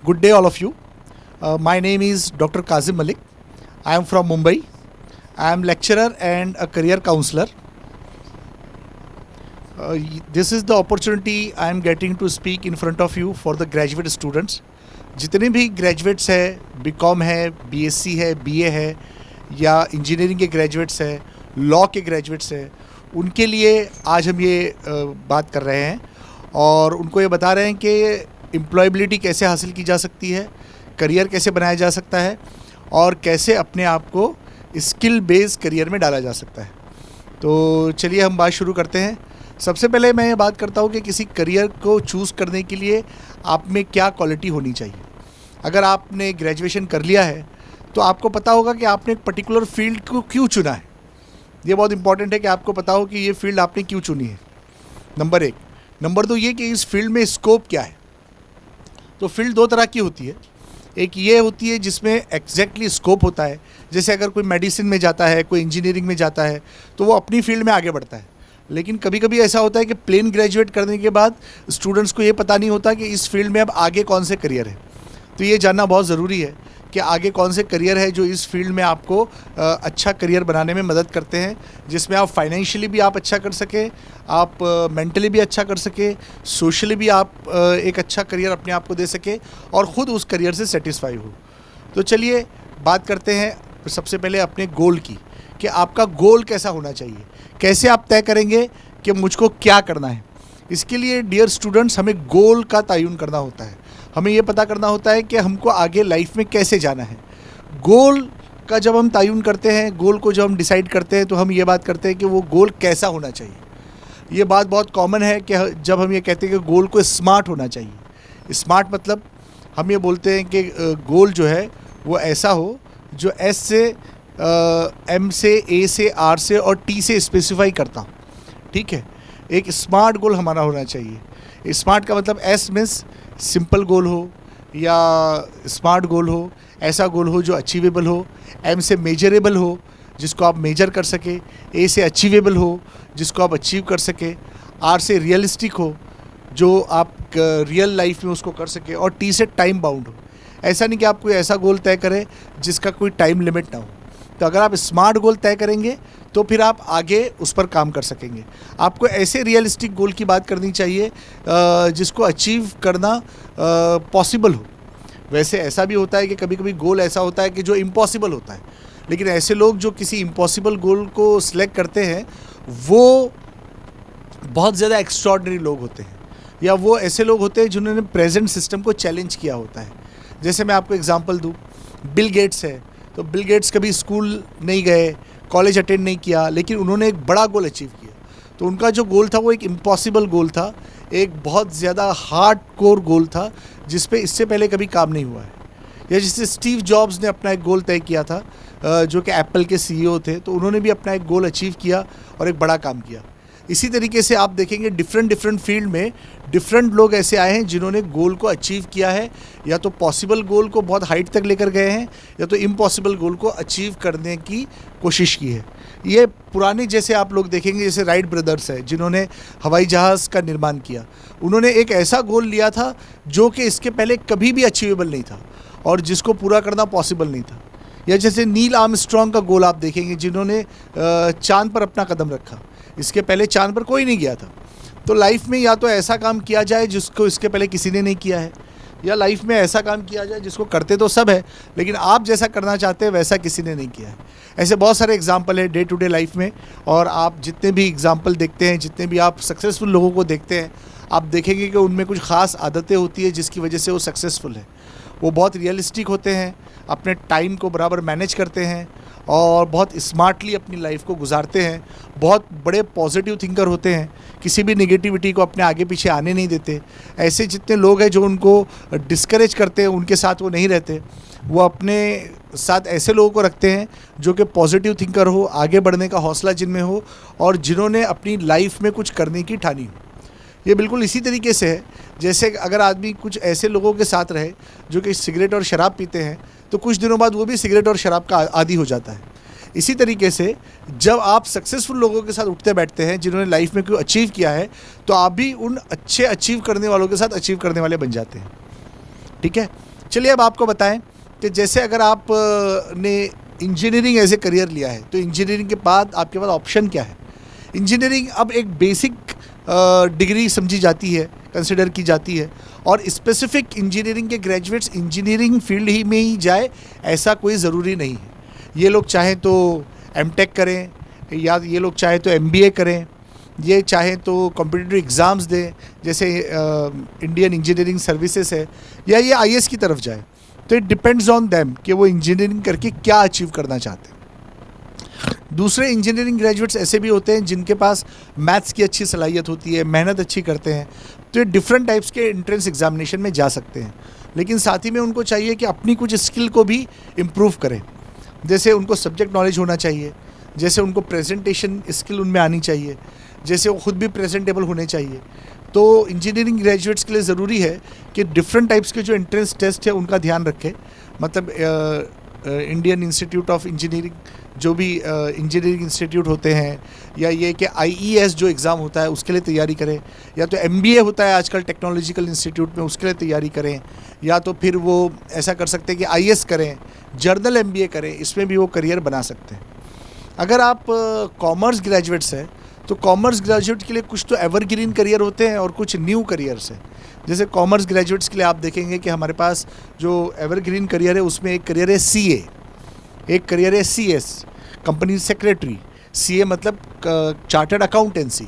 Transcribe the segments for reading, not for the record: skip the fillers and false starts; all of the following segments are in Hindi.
Good day, all of you. My name is Dr. Kazim Malik. I am from Mumbai. I am lecturer and a career counselor. This is the opportunity I am getting to speak in front of you for the graduate students. जितने भी graduates है, BCom है, BSc है, BA है या इंजीनियरिंग के graduates है, लॉ के graduates है, उनके लिए आज हम ये बात कर रहे हैं और उनको ये बता रहे हैं कि एम्प्लॉयबिलिटी कैसे हासिल की जा सकती है, करियर कैसे बनाया जा सकता है और कैसे अपने आप को स्किल बेस्ड करियर में डाला जा सकता है। तो चलिए हम बात शुरू करते हैं। सबसे पहले मैं ये बात करता हूँ कि किसी करियर को चूज़ करने के लिए आप में क्या क्वालिटी होनी चाहिए। अगर आपने ग्रेजुएशन कर लिया है तो आपको पता होगा कि आपने एक पर्टिकुलर फील्ड को क्यों चुना है। ये बहुत इंपॉर्टेंट है कि आपको पता हो कि ये फील्ड आपने क्यों चुनी है, नंबर 1। नंबर 2 ये कि इस फील्ड में स्कोप क्या है। तो फील्ड दो तरह की होती है। एक ये होती है जिसमें एग्जैक्टली स्कोप होता है, जैसे अगर कोई मेडिसिन में जाता है, कोई इंजीनियरिंग में जाता है तो वो अपनी फील्ड में आगे बढ़ता है। लेकिन कभी कभी ऐसा होता है कि प्लेन ग्रेजुएट करने के बाद स्टूडेंट्स को ये पता नहीं होता कि इस फील्ड में अब आगे कौन से करियर है। तो ये जानना बहुत ज़रूरी है कि आगे कौन से करियर है जो इस फील्ड में आपको अच्छा करियर बनाने में मदद करते हैं, जिसमें आप फाइनेंशियली भी आप अच्छा कर सकें, आप मेंटली भी अच्छा कर सकें, सोशली भी आप एक अच्छा करियर अपने आप को दे सकें और ख़ुद उस करियर से सेटिस्फाई हो। तो चलिए बात करते हैं सबसे पहले अपने गोल की, कि आपका गोल कैसा होना चाहिए, कैसे आप तय करेंगे कि मुझको क्या करना है। इसके लिए डियर स्टूडेंट्स हमें गोल का तयन करना होता है। हमें ये पता करना होता है कि हमको आगे लाइफ में कैसे जाना है। गोल का जब हम तयन करते हैं, गोल को जब हम डिसाइड करते हैं तो हम ये बात करते हैं कि वो गोल कैसा होना चाहिए। ये बात बहुत कॉमन है कि जब हम ये कहते हैं कि गोल को स्मार्ट होना चाहिए। स्मार्ट मतलब हम ये बोलते हैं कि गोल जो है वो ऐसा हो जो एस से एम से ए से आर से और टी से स्पेसिफाई करता हूँ, ठीक है। एक स्मार्ट गोल हमारा होना चाहिए। स्मार्ट का मतलब एस मीन्स सिंपल गोल हो या स्मार्ट गोल हो, ऐसा गोल हो जो अचीवेबल हो। एम से मेजरेबल हो, जिसको आप मेजर कर सके। ए से अचीवेबल हो, जिसको आप अचीव कर सके। आर से रियलिस्टिक हो, जो आप रियल लाइफ में उसको कर सके। और टी से टाइम बाउंड हो। ऐसा नहीं कि आप कोई ऐसा गोल तय करें जिसका कोई टाइम लिमिट ना हो। तो अगर आप स्मार्ट गोल तय करेंगे तो फिर आप आगे उस पर काम कर सकेंगे। आपको ऐसे रियलिस्टिक गोल की बात करनी चाहिए जिसको अचीव करना पॉसिबल हो। वैसे ऐसा भी होता है कि कभी कभी गोल ऐसा होता है कि जो इम्पॉसिबल होता है, लेकिन ऐसे लोग जो किसी इम्पॉसिबल गोल को सिलेक्ट करते हैं वो बहुत ज़्यादा एक्स्ट्रॉर्डिनरी लोग होते हैं, या वो ऐसे लोग होते हैं जिन्होंने प्रेजेंट सिस्टम को चैलेंज किया होता है। जैसे मैं आपको एग्जांपल दूं, बिल गेट्स है। तो बिल गेट्स कभी स्कूल नहीं गए, कॉलेज अटेंड नहीं किया, लेकिन उन्होंने एक बड़ा गोल अचीव किया। तो उनका जो गोल था वो एक इम्पॉसिबल गोल था, एक बहुत ज़्यादा हार्ड कोर गोल था जिस पे इससे पहले कभी काम नहीं हुआ है। या जैसे स्टीव जॉब्स ने अपना एक गोल तय किया था, जो कि एप्पल के CEO थे, तो उन्होंने भी अपना एक गोल अचीव किया और एक बड़ा काम किया। इसी तरीके से आप देखेंगे डिफरेंट फील्ड में डिफरेंट लोग ऐसे आए हैं जिन्होंने गोल को अचीव किया है, या तो पॉसिबल गोल को बहुत हाइट तक लेकर गए हैं या तो इम्पॉसिबल गोल को अचीव करने की कोशिश की है। ये पुराने जैसे आप लोग देखेंगे, जैसे राइट ब्रदर्स है जिन्होंने हवाई जहाज़ का निर्माण किया। उन्होंने एक ऐसा गोल लिया था जो कि इसके पहले कभी भी अचीवेबल नहीं था और जिसको पूरा करना पॉसिबल नहीं था। या जैसे नील आर्मस्ट्रॉन्ग का गोल आप देखेंगे जिन्होंने चाँद पर अपना कदम रखा। इसके पहले चाँद पर कोई नहीं गया था। तो लाइफ में या तो ऐसा काम किया जाए जिसको इसके पहले किसी ने नहीं किया है, या लाइफ में ऐसा काम किया जाए जिसको करते तो सब है लेकिन आप जैसा करना चाहते हैं वैसा किसी ने नहीं किया है। ऐसे बहुत सारे एग्जाम्पल है डे टू डे लाइफ में, और आप जितने भी एग्जाम्पल देखते हैं, जितने भी आप सक्सेसफुल लोगों को देखते हैं, आप देखेंगे कि उनमें कुछ ख़ास आदतें होती है जिसकी वजह से वो सक्सेसफुल है। वो बहुत रियलिस्टिक होते हैं, अपने टाइम को बराबर मैनेज करते हैं और बहुत स्मार्टली अपनी लाइफ को गुजारते हैं। बहुत बड़े पॉजिटिव थिंकर होते हैं, किसी भी नेगेटिविटी को अपने आगे पीछे आने नहीं देते। ऐसे जितने लोग हैं जो उनको डिस्करेज करते हैं उनके साथ वो नहीं रहते। वो अपने साथ ऐसे लोगों को रखते हैं जो कि पॉजिटिव थिंकर हो, आगे बढ़ने का हौसला जिनमें हो और जिन्होंने अपनी लाइफ में कुछ करने की ठानी हो। ये बिल्कुल इसी तरीके से है जैसे अगर आदमी कुछ ऐसे लोगों के साथ रहे जो कि सिगरेट और शराब पीते हैं तो कुछ दिनों बाद वो भी सिगरेट और शराब का आदी हो जाता है। इसी तरीके से जब आप सक्सेसफुल लोगों के साथ उठते बैठते हैं जिन्होंने लाइफ में कुछ अचीव किया है तो आप भी उन अच्छे अचीव करने वालों के साथ अचीव करने वाले बन जाते हैं। ठीक है, चलिए अब आपको बताएं कि जैसे अगर आप ने इंजीनियरिंग एज ए करियर लिया है तो इंजीनियरिंग के बाद आपके पास ऑप्शन क्या है। इंजीनियरिंग अब एक बेसिक डिग्री समझी जाती है, कंसिडर की जाती है, और स्पेसिफिक इंजीनियरिंग के ग्रेजुएट्स इंजीनियरिंग फील्ड ही में ही जाए ऐसा कोई ज़रूरी नहीं है। ये लोग चाहें तो एमटेक करें, या ये लोग चाहें तो एमबीए करें, ये चाहें तो कॉम्पिटिटिव एग्ज़ाम्स दें जैसे इंडियन इंजीनियरिंग सर्विसेज है, या ये आईएएस की तरफ जाए। तो इट डिपेंड्स ऑन देम कि वो इंजीनियरिंग करके क्या अचीव करना चाहते हैं। दूसरे इंजीनियरिंग ग्रेजुएट्स ऐसे भी होते हैं जिनके पास मैथ्स की अच्छी सलाहियत होती है, मेहनत अच्छी करते हैं, तो ये डिफरेंट टाइप्स के एंट्रेंस एग्जामिनेशन में जा सकते हैं। लेकिन साथ ही में उनको चाहिए कि अपनी कुछ स्किल को भी इम्प्रूव करें। जैसे उनको सब्जेक्ट नॉलेज होना चाहिए, जैसे उनको प्रेजेंटेशन स्किल उनमें आनी चाहिए, जैसे वो खुद भी प्रेजेंटेबल होने चाहिए। तो इंजीनियरिंग ग्रेजुएट्स के लिए ज़रूरी है कि डिफरेंट टाइप्स के जो एंट्रेंस टेस्ट है उनका ध्यान रखें। मतलब इंडियन इंस्टीट्यूट ऑफ इंजीनियरिंग, जो भी इंजीनियरिंग इंस्टीट्यूट होते हैं, या ये कि आईईएस जो एग्ज़ाम होता है उसके लिए तैयारी करें, या तो एमबीए होता है आजकल टेक्नोलॉजिकल इंस्टीट्यूट में, उसके लिए तैयारी करें, या तो फिर वो ऐसा कर सकते हैं कि आईएएस करें, जर्नल एमबीए करें, इसमें भी वो करियर बना सकते हैं। अगर आप कॉमर्स ग्रेजुएट्स हैं तो कॉमर्स ग्रेजुएट के लिए कुछ तो एवरग्रीन करियर होते हैं और कुछ न्यू करियर्स हैं। जैसे कॉमर्स ग्रेजुएट्स के लिए आप देखेंगे कि हमारे पास जो एवरग्रीन करियर है उसमें एक करियर है सीए, एक करियर है सीएस कंपनी सेक्रेटरी, सीए मतलब चार्टर्ड अकाउंटेंसी,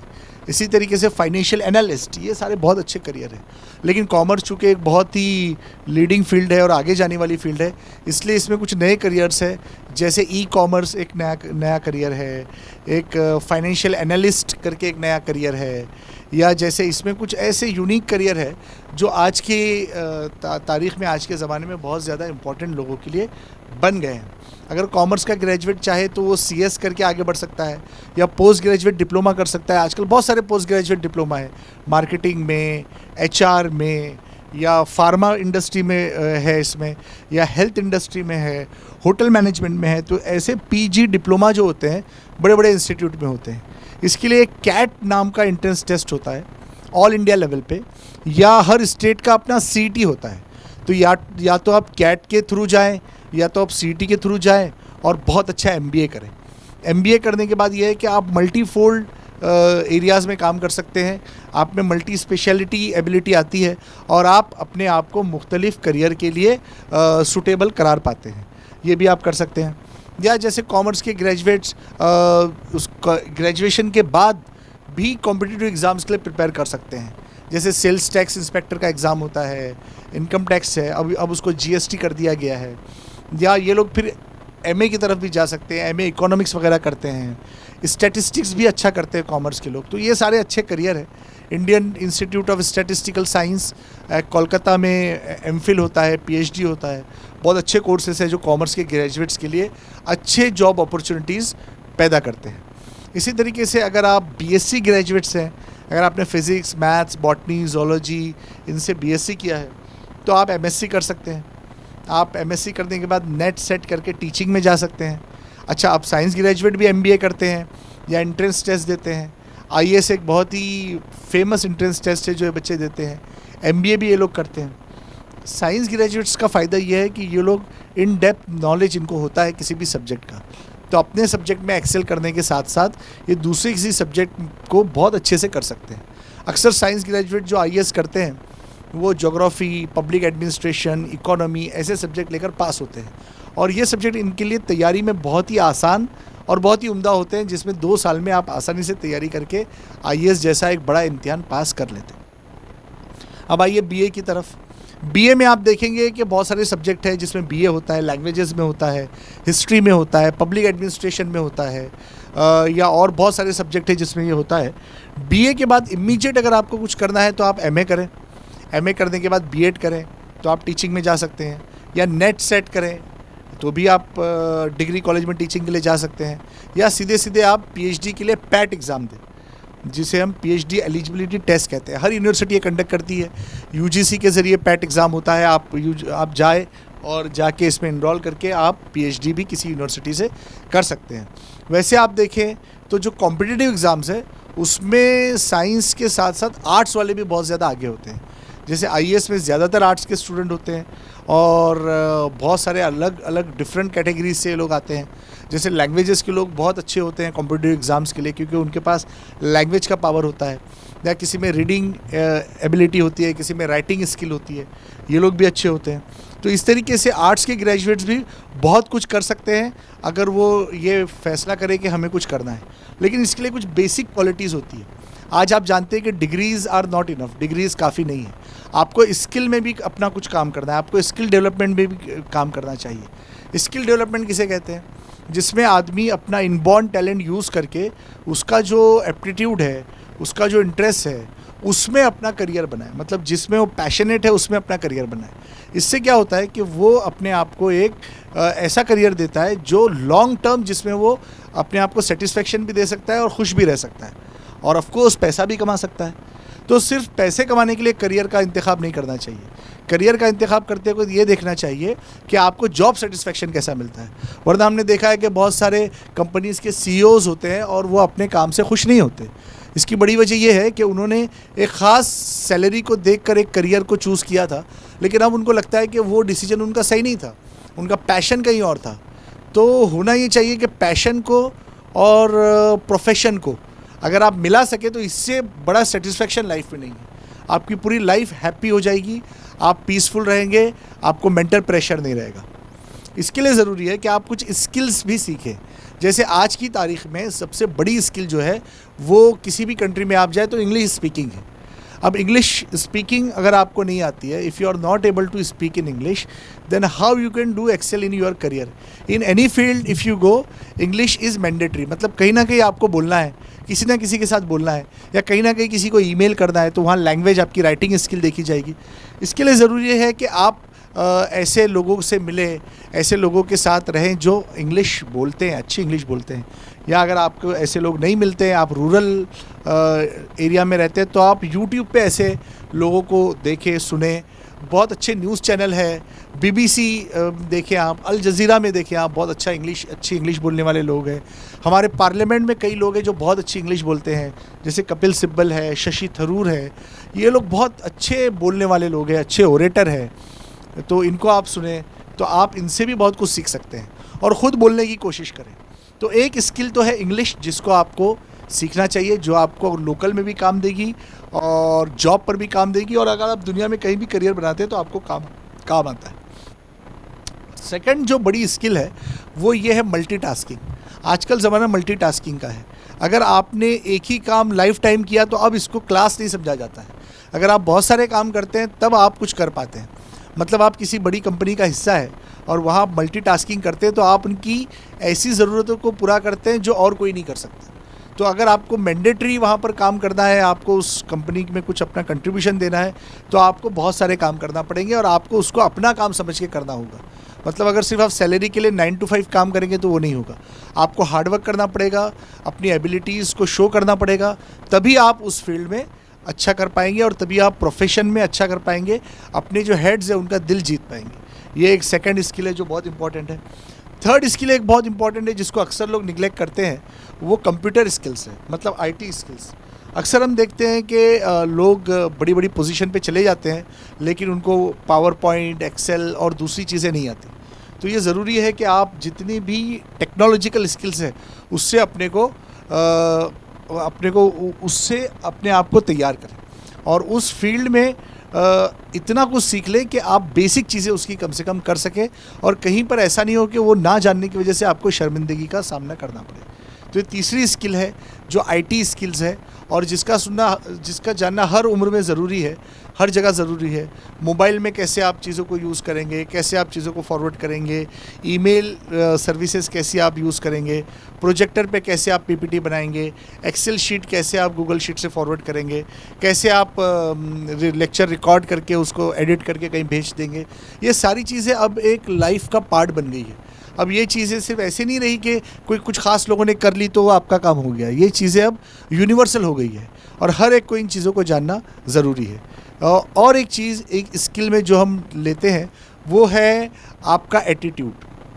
इसी तरीके से फाइनेंशियल एनालिस्ट, ये सारे बहुत अच्छे करियर हैं। लेकिन कॉमर्स चूँकि एक बहुत ही लीडिंग फील्ड है और आगे जाने वाली फील्ड है, इसलिए इसमें कुछ नए करियर्स हैं। जैसे ई कॉमर्स एक नया करियर है, एक फाइनेंशियल एनालिस्ट करके एक नया करियर है, या जैसे इसमें कुछ ऐसे यूनिक करियर है जो आज की तारीख़ में, आज के ज़माने में बहुत ज़्यादा इम्पोर्टेंट लोगों के लिए बन गए हैं। अगर कॉमर्स का ग्रेजुएट चाहे तो वो सीएस करके आगे बढ़ सकता है, या पोस्ट ग्रेजुएट डिप्लोमा कर सकता है। आजकल बहुत सारे पोस्ट ग्रेजुएट डिप्लोमा है, मार्केटिंग में, एचआर में, या फार्मा इंडस्ट्री में है इसमें, या हेल्थ इंडस्ट्री में है, होटल मैनेजमेंट में है। तो ऐसे पीजी डिप्लोमा जो होते हैं बड़े बड़े इंस्टीट्यूट में होते हैं। इसके लिए एक कैट नाम का एंट्रेंस टेस्ट होता है ऑल इंडिया लेवल पे, या हर स्टेट का अपना सीटी होता है। तो या तो आप कैट के थ्रू जाएं, या तो आप सीटी के थ्रू जाएं और बहुत अच्छा एमबीए करें। एमबीए करने के बाद ये है कि आप मल्टीफोल्ड एरियाज़ में काम कर सकते हैं, आप में मल्टी स्पेशलिटी एबिलिटी आती है, और आप अपने आप को मुख्तलिफ करियर के लिए सूटेबल करार पाते हैं। ये भी आप कर सकते हैं। या जैसे कॉमर्स के ग्रेजुएट्स उस ग्रेजुएशन के बाद भी कॉम्पिटिटिव एग्ज़ाम्स के लिए प्रिपेयर कर सकते हैं। जैसे सेल्स टैक्स इंस्पेक्टर का एग्ज़ाम होता है, इनकम टैक्स है, अब उसको जीएसटी कर दिया गया है। या ये लोग फिर एमए की तरफ भी जा सकते हैं, एमए इकोनॉमिक्स वगैरह करते हैं, स्टैटिस्टिक्स भी अच्छा करते हैं कॉमर्स के लोग। तो ये सारे अच्छे करियर हैं। Indian institute of statistical science Kolkata में एमफिल होता है, पीएचडी होता है, बहुत अच्छे कोर्सेस हैं जो कॉमर्स के ग्रेजुएट्स के लिए अच्छे जॉब अपॉर्चुनिटीज़ पैदा करते हैं। इसी तरीके से अगर आप बीएससी ग्रेजुएट्स हैं, अगर आपने फिज़िक्स, मैथ्स, बॉटनी, जोलॉजी इनसे बीएससी किया है तो आप एमएससी कर सकते हैं। आप एमएससी करने के बाद नेट सेट करके टीचिंग में जा सकते हैं। अच्छा, आप साइंस ग्रेजुएट भी एमबीए करते हैं या एंट्रेंस टेस्ट देते हैं। आईएएस एक बहुत ही फेमस एंट्रेंस टेस्ट है जो ये बच्चे देते हैं। एमबीए भी ये लोग करते हैं। साइंस ग्रेजुएट्स का फ़ायदा ये है कि ये लोग इन डेप्थ नॉलेज इनको होता है किसी भी सब्जेक्ट का, तो अपने सब्जेक्ट में एक्सेल करने के साथ साथ ये दूसरे किसी सब्जेक्ट को बहुत अच्छे से कर सकते हैं। अक्सर साइंस ग्रेजुएट जो आईएएस करते हैं वो ज्योग्राफी, पब्लिक एडमिनिस्ट्रेशन, इकोनॉमी ऐसे सब्जेक्ट लेकर पास होते हैं, और ये सब्जेक्ट इनके लिए तैयारी में बहुत ही आसान और बहुत ही उम्दा होते हैं, जिसमें 2 साल में आप आसानी से तैयारी करके आईएएस जैसा एक बड़ा इम्तिहान पास कर लेते हैं। अब आइए बीए की तरफ। बीए में आप देखेंगे कि बहुत सारे सब्जेक्ट हैं जिसमें बीए होता है, लैंग्वेजेस में होता है, हिस्ट्री में होता है, पब्लिक एडमिनिस्ट्रेशन में होता है, या और बहुत सारे सब्जेक्ट हैं जिसमें ये होता है। बीए के बाद इमीडिएट अगर आपको कुछ करना है तो आप एमए करें, एमए करने के बाद बीएड करें तो आप टीचिंग में जा सकते हैं, या नेट सेट करें तो भी आप डिग्री कॉलेज में टीचिंग के लिए जा सकते हैं, या सीधे सीधे आप पीएचडी के लिए पैट एग्ज़ाम दें, जिसे हम पीएचडी एलिजिबिलिटी टेस्ट कहते हैं। हर यूनिवर्सिटी ये कंडक्ट करती है, यूजीसी के ज़रिए पैट एग्ज़ाम होता है। आप जाए और जाके इसमें इनरोल करके आप पीएचडी भी किसी यूनिवर्सिटी से कर सकते हैं। वैसे आप देखें तो जो कॉम्पिटिटिव एग्ज़ाम्स है उसमें साइंस के साथ साथ आर्ट्स वाले भी बहुत ज़्यादा आगे होते हैं। जैसे आईएएस में ज़्यादातर आर्ट्स के स्टूडेंट होते हैं और बहुत सारे अलग अलग डिफरेंट कैटेगरीज से लोग आते हैं। जैसे लैंग्वेजेस के लोग बहुत अच्छे होते हैं कॉम्पिटिटिव एग्ज़ाम्स के लिए, क्योंकि उनके पास लैंग्वेज का पावर होता है, या किसी में रीडिंग एबिलिटी होती है, किसी में राइटिंग स्किल होती है, ये लोग भी अच्छे होते हैं। तो इस तरीके से आर्ट्स के ग्रेजुएट्स भी बहुत कुछ कर सकते हैं अगर वो ये फैसला करें कि हमें कुछ करना है। लेकिन इसके लिए कुछ बेसिक क्वालिटीज़ होती है। आज आप जानते हैं कि degrees are not enough, degrees काफ़ी नहीं है। आपको स्किल में भी अपना कुछ काम करना है, आपको स्किल डेवलपमेंट में भी काम करना चाहिए। स्किल डेवलपमेंट किसे कहते हैं? जिसमें आदमी अपना इनबॉर्न टैलेंट यूज़ करके उसका जो एप्टीट्यूड है, उसका जो इंटरेस्ट है, उसमें अपना करियर बनाए। मतलब जिसमें वो पैशनेट है उसमें अपना करियर बनाए। इससे क्या होता है कि वो अपने आप को एक ऐसा करियर देता है जो लॉन्ग टर्म, जिसमें वो अपने आप को सेटिस्फेक्शन भी दे सकता है और खुश भी रह सकता है, और ऑफ कोर्स पैसा भी कमा सकता है। तो सिर्फ पैसे कमाने के लिए करियर का इंतखाब नहीं करना चाहिए। करियर का इंतखाब करते हुए ये देखना चाहिए कि आपको जॉब सेटिस्फेक्शन कैसा मिलता है। वरना हमने देखा है कि बहुत सारे कंपनीज़ के सीईओज़ होते हैं और वो अपने काम से खुश नहीं होते। इसकी बड़ी वजह यह है कि उन्होंने एक ख़ास सैलरी को देखकर एक करियर को चूज़ किया था, लेकिन अब उनको लगता है कि वो डिसीजन उनका सही नहीं था, उनका पैशन कहीं और था। तो होना ये चाहिए कि पैशन को और प्रोफेशन को अगर आप मिला सके तो इससे बड़ा सेटिस्फेक्शन लाइफ में नहीं है। आपकी पूरी लाइफ हैप्पी हो जाएगी, आप पीसफुल रहेंगे, आपको मेंटल प्रेशर नहीं रहेगा। इसके लिए ज़रूरी है कि आप कुछ स्किल्स भी सीखें। जैसे आज की तारीख़ में सबसे बड़ी स्किल जो है वो किसी भी कंट्री में आप जाए तो इंग्लिश स्पीकिंग है। अब इंग्लिश स्पीकिंग अगर आपको नहीं आती है, if you are not able to speak in English, then how you can do excel in your career in any field. If you go, English is mandatory. मतलब कहीं ना कहीं आपको बोलना है, किसी ना किसी के साथ बोलना है, या कहीं ना कहीं किसी को ईमेल करना है, तो वहाँ लैंग्वेज, आपकी राइटिंग स्किल देखी जाएगी। इसके लिए ज़रूरी है कि आप ऐसे लोगों से मिले, ऐसे लोगों के साथ रहें जो इंग्लिश बोलते हैं, अच्छी इंग्लिश बोलते हैं। या अगर आपको ऐसे लोग नहीं मिलते हैं, आप रूरल एरिया में रहते हैं, तो आप यूट्यूब पे ऐसे लोगों को देखें, सुने। बहुत अच्छे न्यूज़ चैनल है, BBC देखें आप, अल जज़ीरा में देखें आप, बहुत अच्छी इंग्लिश बोलने वाले लोग हैं। हमारे पार्लियामेंट में कई लोग हैं जो बहुत अच्छी इंग्लिश बोलते हैं, जैसे कपिल सिब्बल है, शशि थरूर है। ये लोग बहुत अच्छे बोलने वाले लोग हैं, अच्छे ओरेटर हैं। तो इनको आप सुने तो आप इनसे भी बहुत कुछ सीख सकते हैं और ख़ुद बोलने की कोशिश करें। तो एक स्किल तो है इंग्लिश, जिसको आपको सीखना चाहिए, जो आपको लोकल में भी काम देगी और जॉब पर भी काम देगी, और अगर आप दुनिया में कहीं भी करियर बनाते हैं तो आपको काम आता है। सेकंड जो बड़ी स्किल है वो ये है मल्टीटास्किंग। आजकल ज़माना मल्टीटास्किंग का है। अगर आपने एक ही काम लाइफ टाइम किया तो अब इसको क्लास नहीं समझा जाता है। अगर आप बहुत सारे काम करते हैं तब आप कुछ कर पाते हैं। मतलब आप किसी बड़ी कंपनी का हिस्सा है और वहाँ मल्टीटास्किंग करते हैं तो आप उनकी ऐसी ज़रूरतों को पूरा करते हैं जो और कोई नहीं कर सकता। तो अगर आपको मैंडेटरी वहाँ पर काम करना है, आपको उस कंपनी में कुछ अपना कंट्रीब्यूशन देना है, तो आपको बहुत सारे काम करना पड़ेंगे और आपको उसको अपना काम समझ के करना होगा। मतलब अगर सिर्फ आप सैलरी के लिए 9 to 5 काम करेंगे तो वो नहीं होगा। आपको हार्डवर्क करना पड़ेगा, अपनी एबिलिटीज़ को शो करना पड़ेगा, तभी आप उस फील्ड में अच्छा कर पाएंगे और तभी आप प्रोफेशन में अच्छा कर पाएंगे, अपने जो हेड्स है उनका दिल जीत पाएंगे। ये एक सेकंड स्किल है जो बहुत इंपॉर्टेंट है। थर्ड स्किल एक बहुत इंपॉर्टेंट है जिसको अक्सर लोग निगलेक्ट करते हैं, वो कंप्यूटर स्किल्स है, मतलब IT स्किल्स। अक्सर हम देखते हैं कि लोग बड़ी बड़ी पोजीशन पे चले जाते हैं लेकिन उनको पावर पॉइंट, एक्सेल और दूसरी चीज़ें नहीं आती। तो ये ज़रूरी है कि आप जितनी भी टेक्नोलॉजिकल स्किल्स है उससे अपने आप को तैयार करें और उस फील्ड में इतना कुछ सीख लें कि आप बेसिक चीज़ें उसकी कम से कम कर सकें और कहीं पर ऐसा नहीं हो कि वो ना जानने की वजह से आपको शर्मिंदगी का सामना करना पड़े। तो ये तीसरी स्किल है जो IT स्किल्स है और जिसका जानना हर उम्र में ज़रूरी है, हर जगह ज़रूरी है। मोबाइल में कैसे आप चीज़ों को यूज़ करेंगे, कैसे आप चीज़ों को फॉरवर्ड करेंगे, ईमेल सर्विसेज कैसे आप यूज़ करेंगे, प्रोजेक्टर पे कैसे आप PPT बनाएंगे, एक्सेल शीट कैसे आप गूगल शीट से फॉरवर्ड करेंगे, कैसे आप लेक्चर रिकॉर्ड करके उसको एडिट करके कहीं भेज देंगे। ये सारी चीज़ें अब एक लाइफ का पार्ट बन गई है। अब ये चीज़ें सिर्फ ऐसे नहीं रही कि कोई कुछ ख़ास लोगों ने कर ली तो आपका काम हो गया। ये चीज़ें अब यूनिवर्सल हो गई है और हर एक को इन चीज़ों को जानना ज़रूरी है। और एक चीज़, एक स्किल में जो हम लेते हैं वो है आपका एटीट्यूड,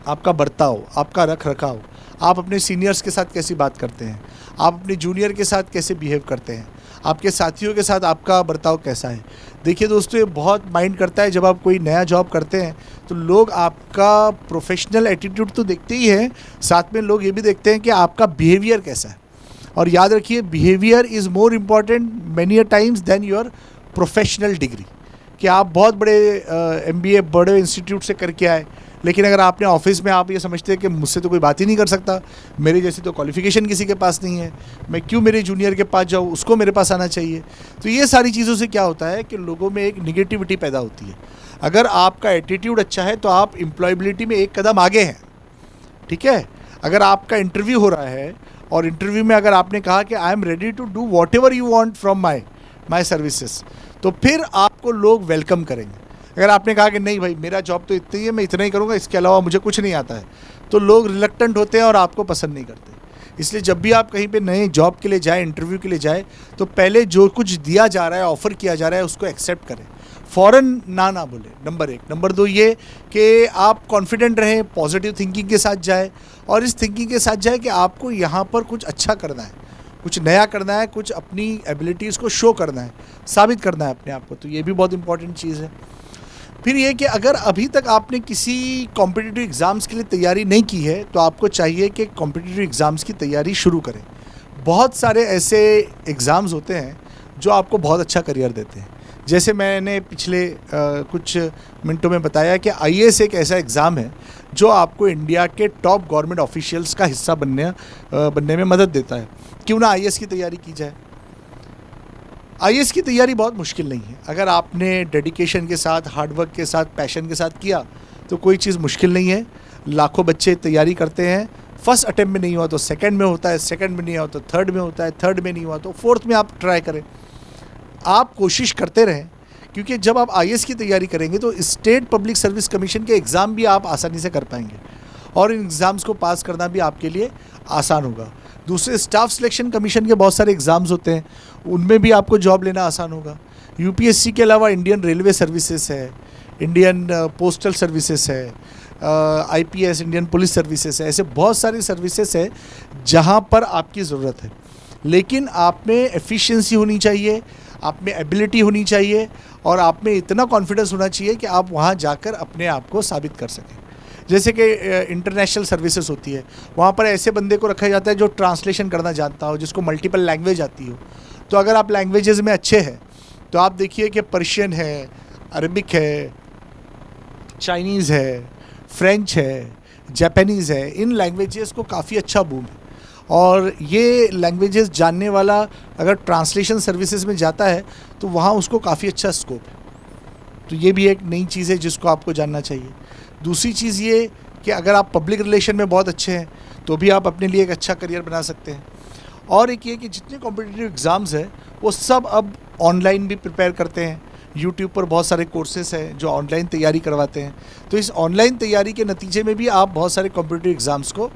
आपका बर्ताव, आपका रख रखाव। आप अपने सीनियर्स के साथ कैसी बात करते हैं, आप अपने जूनियर के साथ कैसे बिहेव करते हैं, आपके साथियों के साथ आपका बर्ताव कैसा है। देखिए दोस्तों, ये बहुत माइंड करता है जब आप कोई नया जॉब करते हैं तो लोग आपका प्रोफेशनल एटीट्यूड तो देखते ही हैं, साथ में लोग ये भी देखते हैं कि आपका बिहेवियर कैसा है। और याद रखिए, behaviour is more important many a times than your professional degree. कि आप बहुत बड़े MBA बड़े इंस्टीट्यूट से करके आए, लेकिन अगर आपने ऑफिस में आप ये समझते हैं कि मुझसे तो कोई बात ही नहीं कर सकता, मेरे जैसी तो क्वालिफिकेशन किसी के पास नहीं है, मैं क्यों मेरे जूनियर के पास जाऊँ, उसको मेरे पास आना चाहिए। तो ये सारी चीज़ों से क्या होता है कि लोगों में एक निगेटिविटी पैदा होती है। अगर आपका एटीट्यूड अच्छा है तो आप एम्प्लॉयबिलिटी में एक कदम आगे हैं, ठीक है। अगर आपका इंटरव्यू हो रहा है और इंटरव्यू में अगर आपने कहा कि I am ready to do whatever you want from my services, तो फिर आपको लोग वेलकम करेंगे। अगर आपने कहा कि नहीं भाई, मेरा जॉब तो इतना ही है, मैं इतना ही करूँगा, इसके अलावा मुझे कुछ नहीं आता है, तो लोग रिलक्टेंट होते हैं और आपको पसंद नहीं करते। इसलिए जब भी आप कहीं पे नए जॉब के लिए जाएं, इंटरव्यू के लिए जाएं, तो पहले जो कुछ दिया जा रहा है, ऑफ़र किया जा रहा है, उसको एक्सेप्ट करें, फ़ौरन ना बोले। नंबर 1। नंबर 2 ये कि आप कॉन्फिडेंट रहें, पॉजिटिव थिंकिंग के साथ जाएँ, और इस थिंकिंग के साथ जाएँ कि आपको यहाँ पर कुछ अच्छा करना है, कुछ नया करना है, कुछ अपनी एबिलिटीज़ को शो करना है, साबित करना है अपने आप को। तो ये भी बहुत इंपॉर्टेंट चीज़ है। फिर ये कि अगर अभी तक आपने किसी कॉम्पिटिटिव एग्ज़ाम्स के लिए तैयारी नहीं की है, तो आपको चाहिए कि कॉम्पिटिटिव एग्ज़ाम्स की तैयारी शुरू करें। बहुत सारे ऐसे एग्ज़ाम्स होते हैं जो आपको बहुत अच्छा करियर देते हैं। जैसे मैंने पिछले कुछ मिनटों में बताया कि IAS एक ऐसा एग्ज़ाम है जो आपको इंडिया के टॉप गवर्नमेंट ऑफिशियल्स का हिस्सा बनने में मदद देता है। क्यों ना IAS की तैयारी की जाए। IAS की तैयारी बहुत मुश्किल नहीं है। अगर आपने डेडिकेशन के साथ, हार्डवर्क के साथ, पैशन के साथ किया तो कोई चीज़ मुश्किल नहीं है। लाखों बच्चे तैयारी करते हैं, फर्स्ट अटेम्प्ट में नहीं हुआ तो सेकंड में होता है, सेकंड में नहीं हुआ तो थर्ड में होता है, थर्ड में नहीं हुआ तो फोर्थ में आप ट्राई करें। आप कोशिश करते रहें, क्योंकि जब आप IAS की तैयारी करेंगे तो स्टेट पब्लिक सर्विस कमीशन के एग्ज़ाम भी आप आसानी से कर पाएंगे और इन एग्ज़ाम्स को पास करना भी आपके लिए आसान होगा। दूसरे स्टाफ सिलेक्शन कमीशन के बहुत सारे एग्ज़ाम्स होते हैं, उनमें भी आपको जॉब लेना आसान होगा। UPSC के अलावा इंडियन रेलवे सर्विसेज है, इंडियन पोस्टल सर्विसेज है, IPS इंडियन पुलिस सर्विसेज है। ऐसे बहुत सारी सर्विसेज है जहाँ पर आपकी ज़रूरत है, लेकिन आप में एफिशिएंसी होनी चाहिए, आप में एबिलिटी होनी चाहिए और आप में इतना कॉन्फिडेंस होना चाहिए कि आप वहाँ जाकर अपने आप को साबित कर सकें। जैसे कि इंटरनेशनल सर्विसेज होती है, वहाँ पर ऐसे बंदे को रखा जाता है जो ट्रांसलेशन करना जानता हो, जिसको मल्टीपल लैंग्वेज आती हो। तो अगर आप लैंग्वेजेस में अच्छे हैं तो आप देखिए कि पर्शियन है, अरबिक है, चाइनीज़ है, फ्रेंच है, जापानीज़ है, इन लैंग्वेजेस को काफ़ी अच्छा बूम है। और ये लैंग्वेजेस जानने वाला अगर ट्रांसलेशन सर्विसेज में जाता है तो वहाँ उसको काफ़ी अच्छा स्कोप है। तो ये भी एक नई चीज़ है जिसको आपको जानना चाहिए। दूसरी चीज़ ये कि अगर आप पब्लिक रिलेशन में बहुत अच्छे हैं तो भी आप अपने लिए एक अच्छा करियर बना सकते हैं। और एक ये कि जितने कॉम्पिटिटिव एग्ज़ाम्स हैं वो सब अब ऑनलाइन भी प्रिपेयर करते हैं। यूट्यूब पर बहुत सारे कोर्सेस हैं जो ऑनलाइन तैयारी करवाते हैं। तो इस ऑनलाइन तैयारी के नतीजे में भी आप बहुत सारे कॉम्पिटिटिव एग्ज़ाम्स को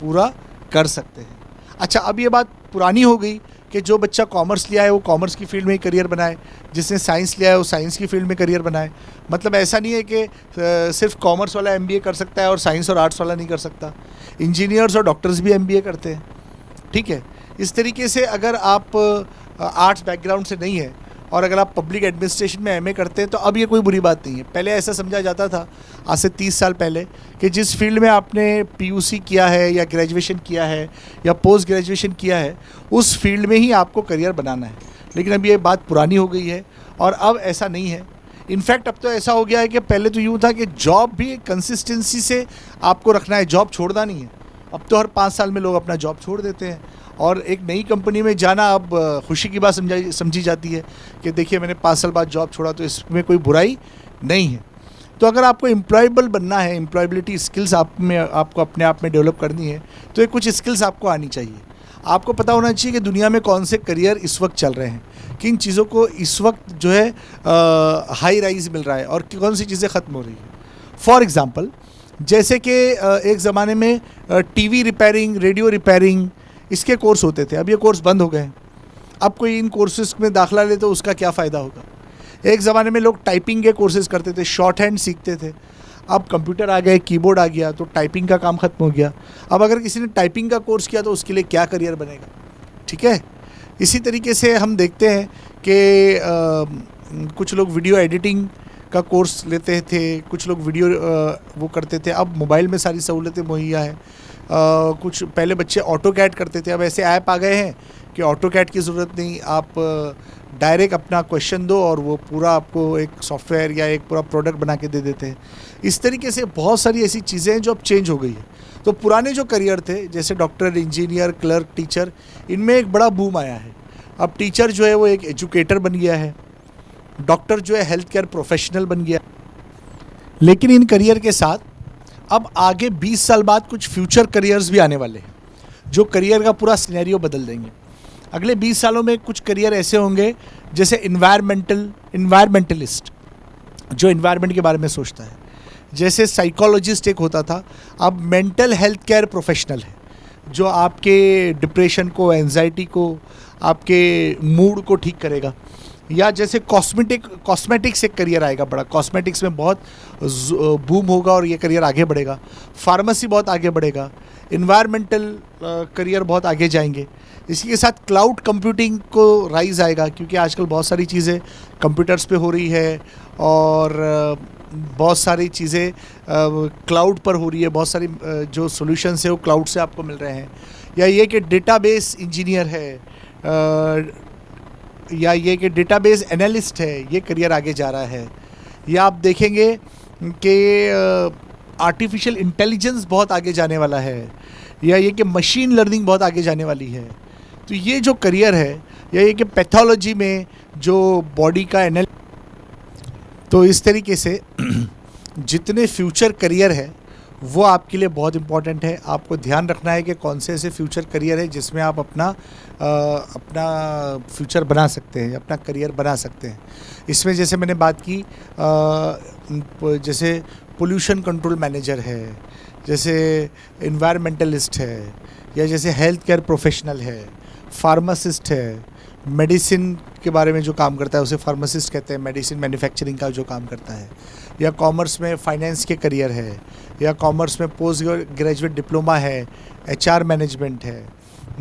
पूरा कर सकते हैं। अच्छा, अब ये बात पुरानी हो गई कि जो बच्चा कॉमर्स लिया है वो कॉमर्स की फील्ड में ही करियर बनाए, जिसने साइंस लिया है वो साइंस की फील्ड में करियर बनाए। मतलब ऐसा नहीं है कि सिर्फ कॉमर्स वाला MBA कर सकता है और साइंस और आर्ट्स वाला नहीं कर सकता। इंजीनियर्स और डॉक्टर्स भी MBA करते हैं, ठीक है। इस तरीके से अगर आप आर्ट्स बैकग्राउंड से नहीं है और अगर आप पब्लिक एडमिनिस्ट्रेशन में MA करते हैं तो अब ये कोई बुरी बात नहीं है। पहले ऐसा समझा जाता था आज से 30 साल पहले कि जिस फील्ड में आपने PUC किया है या ग्रेजुएशन किया है या पोस्ट ग्रेजुएशन किया है उस फील्ड में ही आपको करियर बनाना है। लेकिन अब ये बात पुरानी हो गई है और अब ऐसा नहीं है। इनफैक्ट अब तो ऐसा हो गया है कि पहले तो यूँ था कि जॉब भी कंसिस्टेंसी से आपको रखना है, जॉब छोड़ना नहीं है। अब तो हर 5 साल में लोग अपना जॉब छोड़ देते हैं और एक नई कंपनी में जाना अब खुशी की बात समझी जाती है कि देखिए मैंने 5 साल बाद जॉब छोड़ा तो इसमें कोई बुराई नहीं है। तो अगर आपको एम्प्लॉयबल बनना है, एम्प्लॉयबिलिटी स्किल्स आपको अपने आप में डेवलप करनी है तो ये कुछ स्किल्स आपको आनी चाहिए। आपको पता होना चाहिए कि दुनिया में कौन से करियर इस वक्त चल रहे हैं, किन चीज़ों को इस वक्त जो है हाई राइज मिल रहा है और कौन सी चीज़ें ख़त्म हो रही है। फॉर एग्ज़ाम्पल, जैसे कि एक ज़माने में TV रिपेयरिंग, रेडियो रिपेयरिंग, इसके कोर्स होते थे। अब ये कोर्स बंद हो गए हैं। अब कोई इन कोर्सेज़ में दाखिला ले तो उसका क्या फ़ायदा होगा। एक ज़माने में लोग टाइपिंग के कोर्सेज़ करते थे, शॉर्ट हैंड सीखते थे। अब कंप्यूटर आ गए, कीबोर्ड आ गया तो टाइपिंग का काम ख़त्म हो गया। अब अगर किसी ने टाइपिंग का कोर्स किया तो उसके लिए क्या करियर बनेगा, ठीक है। इसी तरीके से हम देखते हैं कि कुछ लोग वीडियो एडिटिंग का कोर्स लेते थे, कुछ लोग वीडियो वो करते थे। अब मोबाइल में सारी सहूलतें मुहैया है। कुछ पहले बच्चे ऑटो कैड करते थे, अब ऐसे ऐप आ गए हैं कि ऑटो कैड की ज़रूरत नहीं, आप डायरेक्ट अपना क्वेश्चन दो और वो पूरा आपको एक सॉफ्टवेयर या एक पूरा प्रोडक्ट बना के दे देते हैं। इस तरीके से बहुत सारी ऐसी चीज़ें हैं जो अब चेंज हो गई है। तो पुराने जो करियर थे जैसे डॉक्टर, इंजीनियर, क्लर्क, टीचर, इनमें एक बड़ा बूम आया है। अब टीचर जो है वो एक एजुकेटर बन गया है, डॉक्टर जो है हेल्थ केयर प्रोफेशनल बन गया। लेकिन इन करियर के साथ अब आगे 20 साल बाद कुछ फ्यूचर करियर्स भी आने वाले हैं जो करियर का पूरा सिनेरियो बदल देंगे। अगले 20 सालों में कुछ करियर ऐसे होंगे जैसे इन्वायरमेंटलिस्ट, जो इन्वायरमेंट के बारे में सोचता है। जैसे साइकोलॉजिस्ट एक होता था, अब मेंटल हेल्थ केयर प्रोफेशनल है जो आपके डिप्रेशन को, एंजाइटी को, आपके मूड को ठीक करेगा। या जैसे कॉस्मेटिक्स एक करियर आएगा बड़ा, कॉस्मेटिक्स में बहुत बूम होगा और ये करियर आगे बढ़ेगा। फार्मेसी बहुत आगे बढ़ेगा, इन्वायरमेंटल करियर बहुत आगे जाएंगे। इसी के साथ क्लाउड कंप्यूटिंग को राइज आएगा, क्योंकि आजकल बहुत सारी चीज़ें कंप्यूटर्स पे हो रही है और बहुत सारी चीज़ें क्लाउड पर हो रही है। बहुत सारी जो सॉल्यूशंस है वो क्लाउड से आपको मिल रहे हैं। या ये कि डेटाबेस इंजीनियर है, या ये कि डेटाबेस एनालिस्ट है, ये करियर आगे जा रहा है। या आप देखेंगे कि आर्टिफिशियल इंटेलिजेंस बहुत आगे जाने वाला है, या ये कि मशीन लर्निंग बहुत आगे जाने वाली है। तो ये जो करियर है, या ये कि पैथोलॉजी में जो बॉडी का तो इस तरीके से जितने फ्यूचर करियर है वो आपके लिए बहुत इम्पॉर्टेंट है। आपको ध्यान रखना है कि कौन से ऐसे फ्यूचर करियर है जिसमें आप अपना फ्यूचर बना सकते हैं, अपना करियर बना सकते हैं। इसमें जैसे मैंने बात की, जैसे पोल्यूशन कंट्रोल मैनेजर है, जैसे इन्वायरमेंटलिस्ट है, या जैसे हेल्थ केयर प्रोफेशनल है, फार्मासिस्ट है, मेडिसिन के बारे में जो काम करता है उसे फार्मासिस्ट कहते हैं, मेडिसिन मैन्युफैक्चरिंग का जो काम करता है। या कॉमर्स में फाइनेंस के करियर है, या कॉमर्स में पोस्ट ग्रेजुएट डिप्लोमा है, एचआर मैनेजमेंट है,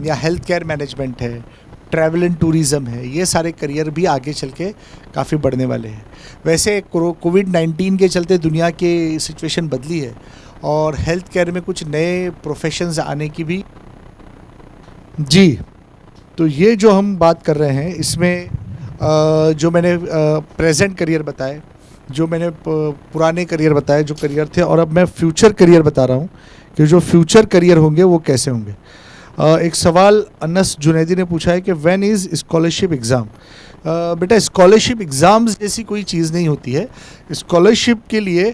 या हेल्थ केयर मैनेजमेंट है, ट्रैवल एंड टूरिज़म है। ये सारे करियर भी आगे चल के काफ़ी बढ़ने वाले हैं। वैसे कोविड-19 के चलते दुनिया की सिचुएशन बदली है और हेल्थ केयर में कुछ नए प्रोफेशंस आने की भी जी। तो ये जो हम बात कर रहे हैं इसमें जो मैंने प्रेजेंट करियर बताए, जो मैंने पुराने करियर बताए जो करियर थे, और अब मैं फ्यूचर करियर बता रहा हूँ कि जो फ्यूचर करियर होंगे वो कैसे होंगे। एक सवाल अनस जुनैदी ने पूछा है कि व्हेन इज़ स्कॉलरशिप एग्ज़ाम। बेटा, स्कॉलरशिप एग्ज़ाम्स जैसी कोई चीज़ नहीं होती है। स्कॉलरशिप के लिए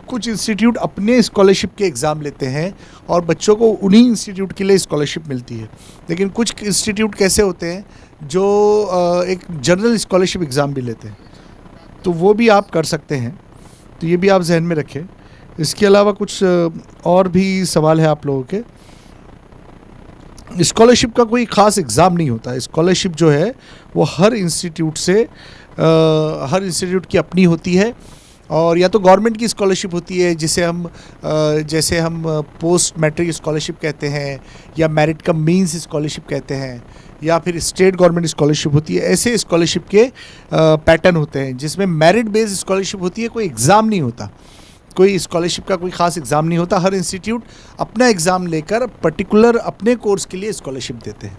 कुछ इंस्टीट्यूट अपने स्कॉलरशिप के एग्ज़ाम लेते हैं और बच्चों को उन्हीं इंस्टीट्यूट के लिए स्कॉलरशिप मिलती है। लेकिन कुछ इंस्टीट्यूट कैसे होते हैं जो एक जनरल स्कॉलरशिप एग्ज़ाम भी लेते हैं, तो वो भी आप कर सकते हैं। तो ये भी आप जहन में रखें। इसके अलावा कुछ और भी सवाल है आप लोगों के। स्कॉलरशिप का कोई ख़ास एग्ज़ाम नहीं होता। स्कॉलरशिप जो है वो हर इंस्टीट्यूट की अपनी होती है, और या तो गवर्नमेंट की स्कॉलरशिप होती है जिसे हम जैसे हम पोस्ट मैट्रिक स्कॉलरशिप कहते हैं, या मेरिट कम मीन्स स्कॉलरशिप कहते हैं, या फिर स्टेट गवर्नमेंट स्कॉलरशिप होती है। ऐसे स्कॉलरशिप के पैटर्न होते हैं जिसमें मेरिट बेस्ड स्कॉलरशिप होती है। कोई एग्ज़ाम नहीं होता, कोई स्कॉलरशिप का कोई ख़ास एग्ज़ाम नहीं होता। हर इंस्टीट्यूट अपना एग्ज़ाम लेकर पर्टिकुलर अपने कोर्स के लिए स्कॉलरशिप देते हैं।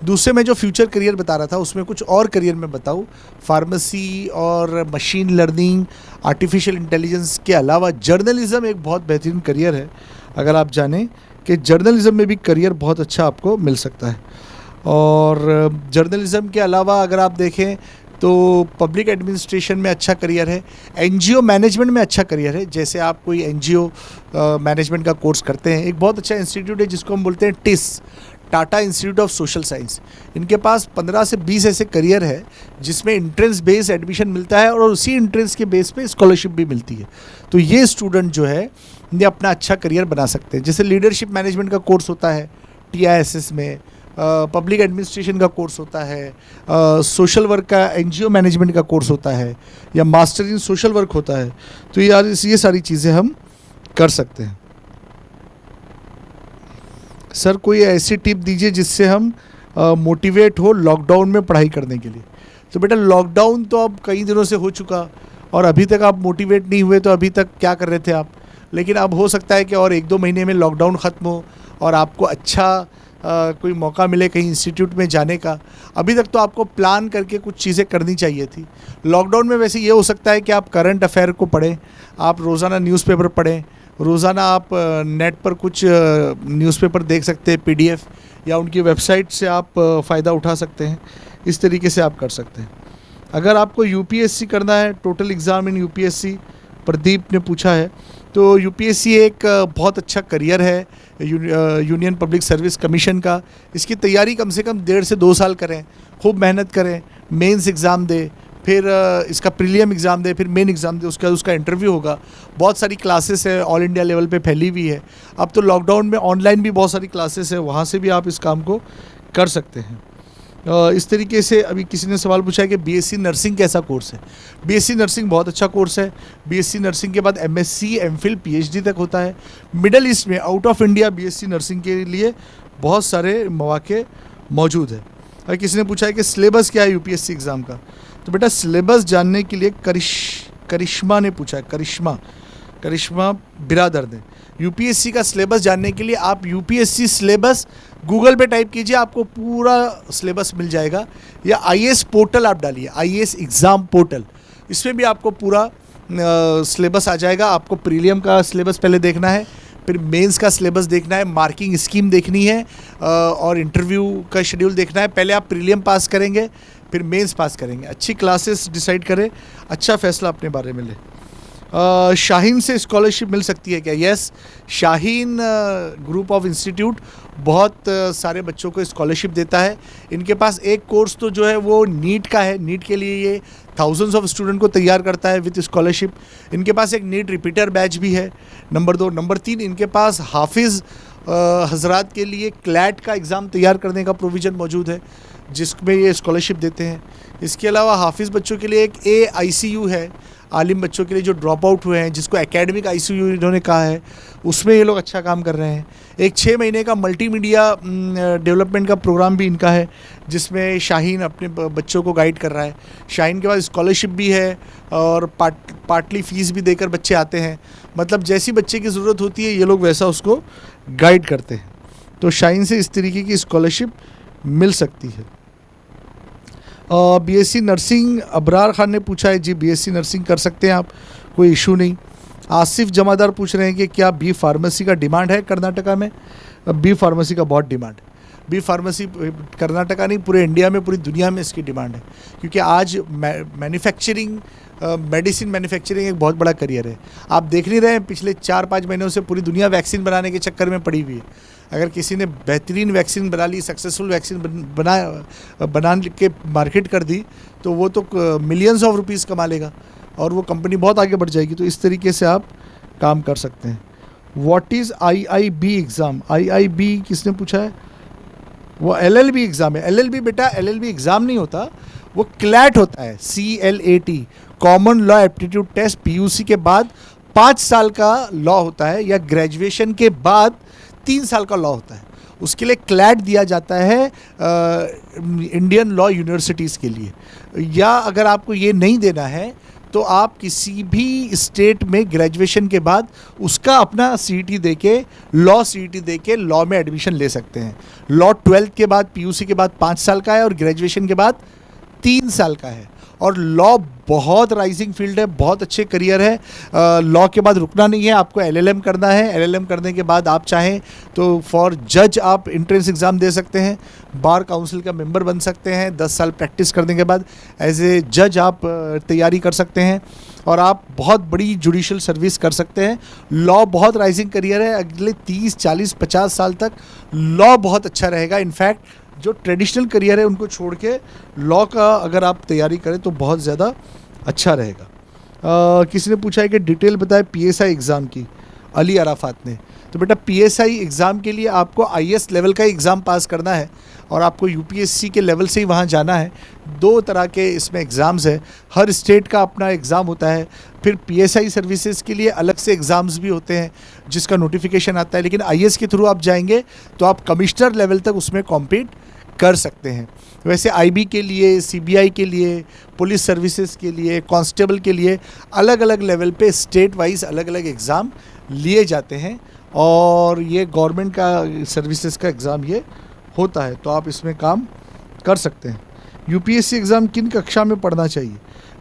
दूसरे मैं जो फ्यूचर करियर बता रहा था उसमें कुछ और करियर मैं बताऊँ। फार्मेसी और मशीन लर्निंग, आर्टिफिशियल इंटेलिजेंस के अलावा जर्नलिज़म एक बहुत बेहतरीन करियर है। अगर आप जानें कि जर्नलिज़म में भी करियर बहुत अच्छा आपको मिल सकता है। और जर्नलिज़म के अलावा अगर आप देखें तो पब्लिक एडमिनिस्ट्रेशन में अच्छा करियर है, एनजीओ मैनेजमेंट में अच्छा करियर है। जैसे आप कोई एनजीओ मैनेजमेंट का कोर्स करते हैं, एक बहुत अच्छा इंस्टीट्यूट है जिसको हम बोलते हैं TISS, Tata Institute of Social Science. इनके पास 15 से 20 ऐसे करियर है जिसमें इंट्रेंस बेस्ड एडमिशन मिलता है और उसी इंट्रेंस के बेस पे स्कॉलरशिप भी मिलती है। तो ये स्टूडेंट जो है ये अपना अच्छा करियर बना सकते हैं। जैसे लीडरशिप मैनेजमेंट का कोर्स होता है TISS में, पब्लिक एडमिनिस्ट्रेशन का कोर्स होता है, सोशल वर्क का एनजीओ मैनेजमेंट का कोर्स होता है, या मास्टर इन सोशल वर्क होता है। तो ये सारी चीज़ें हम कर सकते हैं। सर कोई ऐसी टिप दीजिए जिससे हम मोटिवेट हो लॉकडाउन में पढ़ाई करने के लिए। तो बेटा लॉकडाउन तो अब कई दिनों से हो चुका और अभी तक आप मोटिवेट नहीं हुए, तो अभी तक क्या कर रहे थे आप? लेकिन अब हो सकता है कि और 1-2 महीने में लॉकडाउन ख़त्म हो और आपको अच्छा कोई मौका मिले कहीं इंस्टीट्यूट में जाने का। अभी तक तो आपको प्लान करके कुछ चीज़ें करनी चाहिए थी। लॉकडाउन में वैसे ये हो सकता है कि आप करंट अफेयर को पढ़ें, आप रोज़ाना न्यूज़पेपर पढ़ें, रोज़ाना आप नेट पर कुछ न्यूज़पेपर देख सकते हैं PDF, या उनकी वेबसाइट से आप फ़ायदा उठा सकते हैं। इस तरीके से आप कर सकते हैं। अगर आपको UPSC करना है, total exam in UPSC, Pradeep ने पूछा है, तो UPSC एक बहुत अच्छा करियर है यूनियन पब्लिक सर्विस कमीशन का। इसकी तैयारी कम से कम 1.5 से 2 साल करें, खूब मेहनत करें, मेंस एग्ज़ाम दें, फिर इसका प्रीलियम एग्ज़ाम दे, फिर मेन एग्ज़ाम दे, उसके बाद उसका इंटरव्यू होगा। बहुत सारी क्लासेस है, ऑल इंडिया लेवल पे फैली हुई है। अब तो लॉकडाउन में ऑनलाइन भी बहुत सारी क्लासेस है, वहाँ से भी आप इस काम को कर सकते हैं। इस तरीके से अभी किसी ने सवाल पूछा है कि BSc नर्सिंग कैसा कोर्स है। BSc नर्सिंग बहुत अच्छा कोर्स है। BSc नर्सिंग के बाद MSc, MPhil, PhD तक होता है। मिडल ईस्ट में out of India BSc nursing के लिए बहुत सारे मौके मौजूद है। और किसी ने पूछा है कि सिलेबस क्या है UPSC एग्ज़ाम का। तो बेटा सिलेबस जानने के लिए करिश्मा ने पूछा है, करिश्मा बिरादर ने। UPSC का सिलेबस जानने के लिए आप UPSC सिलेबस गूगल पे टाइप कीजिए, आपको पूरा सिलेबस मिल जाएगा। या IAS पोर्टल आप डालिए, IAS एग्ज़ाम पोर्टल, इसमें भी आपको पूरा सिलेबस आ जाएगा। आपको प्रीलियम का सिलेबस पहले देखना है, फिर मेंस का सिलेबस देखना है, मार्किंग स्कीम देखनी है और इंटरव्यू का शेड्यूल देखना है। पहले आप प्रीलियम पास करेंगे, फिर मेंस पास करेंगे। अच्छी क्लासेस डिसाइड करें, अच्छा फैसला अपने बारे में लें। शाहीन से स्कॉलरशिप मिल सकती है क्या? Yes, Shaheen group of institute बहुत सारे बच्चों को स्कॉलरशिप देता है। इनके पास एक कोर्स तो जो है वो नीट का है, नीट के लिए ये थाउजेंड्स ऑफ स्टूडेंट को तैयार करता है विद स्कॉलरशिप। इनके पास एक नीट रिपीटर बैच भी है, नंबर 2। नंबर 3, इनके पास हाफिज़ हजरात के लिए क्लैट का एग्ज़ाम तैयार करने का प्रोविज़न मौजूद है, जिसमें ये स्कॉलरशिप देते हैं। इसके अलावा हाफिज़ बच्चों के लिए एक AICU है, आलिम बच्चों के लिए जो ड्रॉप आउट हुए हैं, जिसको एकेडमिक ICU इन्होंने कहा है, उसमें ये लोग अच्छा काम कर रहे हैं। एक 6 महीने का मल्टीमीडिया डेवलपमेंट का प्रोग्राम भी इनका है, जिसमें शाहीन अपने बच्चों को गाइड कर रहा है। शाहीन के पास स्कॉलरशिप भी है और पार्टली फ़ीस भी देकर बच्चे आते हैं। मतलब जैसी बच्चे की ज़रूरत होती है ये लोग वैसा उसको गाइड करते हैं। तो शाहीन से इस तरीके की स्कॉलरशिप मिल सकती है। BSc नर्सिंग अबरार खान ने पूछा है, जी BSc नर्सिंग कर सकते हैं आप, कोई इशू नहीं। आसिफ जमादार पूछ रहे हैं कि क्या B फार्मेसी का डिमांड है कर्नाटका में? B फार्मेसी का बहुत डिमांड है। B फार्मेसी कर्नाटका नहीं, पूरे इंडिया में, पूरी दुनिया में इसकी डिमांड है, क्योंकि आज मैन्युफैक्चरिंग, मेडिसिन मैन्युफैक्चरिंग एक बहुत बड़ा करियर है। आप देख नहीं रहे हैं, पिछले 4-5 महीनों से पूरी दुनिया वैक्सीन बनाने के चक्कर में पड़ी हुई है। अगर किसी ने बेहतरीन वैक्सीन बना ली, सक्सेसफुल वैक्सीन बना के मार्केट कर दी, तो वो तो मिलियंस ऑफ रुपीज़ कमा लेगा और वो कंपनी बहुत आगे बढ़ जाएगी। तो इस तरीके से आप काम कर सकते हैं। What is IIB exam? IIB किसने पूछा है? वो LLB एग्ज़ाम है। LLB बेटा LLB एग्ज़ाम नहीं होता, वो क्लैट होता है, CLAT, Common Law Aptitude Test. PUC के बाद 5 साल का लॉ होता है, या ग्रेजुएशन के बाद 3 साल का लॉ होता है। उसके लिए क्लैट दिया जाता है इंडियन लॉ यूनिवर्सिटीज़ के लिए। या अगर आपको ये नहीं देना है तो आप किसी भी स्टेट में ग्रेजुएशन के बाद उसका अपना CET दे के, लॉ CET दे के लॉ में एडमिशन ले सकते हैं। लॉ 12th के बाद, PUC के बाद 5 साल का है और ग्रेजुएशन के बाद 3 साल का है। और लॉ बहुत राइजिंग फील्ड है, बहुत अच्छे करियर है। लॉ के बाद रुकना नहीं है, आपको LLM करना है। LLM करने के बाद आप चाहें तो फॉर जज आप एंट्रेंस एग्ज़ाम दे सकते हैं, बार काउंसिल का मेंबर बन सकते हैं। 10 साल प्रैक्टिस करने के बाद एज ए जज आप तैयारी कर सकते हैं और आप बहुत बड़ी जुडिशल सर्विस कर सकते हैं। लॉ बहुत राइजिंग करियर है, अगले 30, 40, 50 साल तक लॉ बहुत अच्छा रहेगा। इनफैक्ट जो ट्रेडिशनल करियर है उनको छोड़ के लॉ का अगर आप तैयारी करें तो बहुत ज़्यादा अच्छा रहेगा। किसी ने पूछा है कि डिटेल बताए PSI एग्ज़ाम की, अली अराफात ने। तो बेटा PSI एग्ज़ाम के लिए आपको IS लेवल का एग्ज़ाम पास करना है और आपको UPSC के लेवल से ही वहाँ जाना है। 2 तरह के इसमें एग्ज़ाम्स है, हर स्टेट का अपना एग्ज़ाम होता है। फिर PSI सर्विसेज के लिए अलग से एग्ज़ाम्स भी होते हैं जिसका नोटिफिकेशन आता है। लेकिन IS के थ्रू आप जाएंगे तो आप कमिश्नर लेवल तक उसमें कॉम्पीट कर सकते हैं। वैसे आईबी के लिए, सीबीआई के लिए, पुलिस सर्विसेज के लिए, कांस्टेबल के लिए अलग अलग लेवल पे स्टेट वाइज अलग अलग एग्ज़ाम लिए जाते हैं और ये गवर्नमेंट का सर्विसेज का एग्ज़ाम ये होता है, तो आप इसमें काम कर सकते हैं। यूपीएससी एग्ज़ाम किन कक्षा में पढ़ना चाहिए?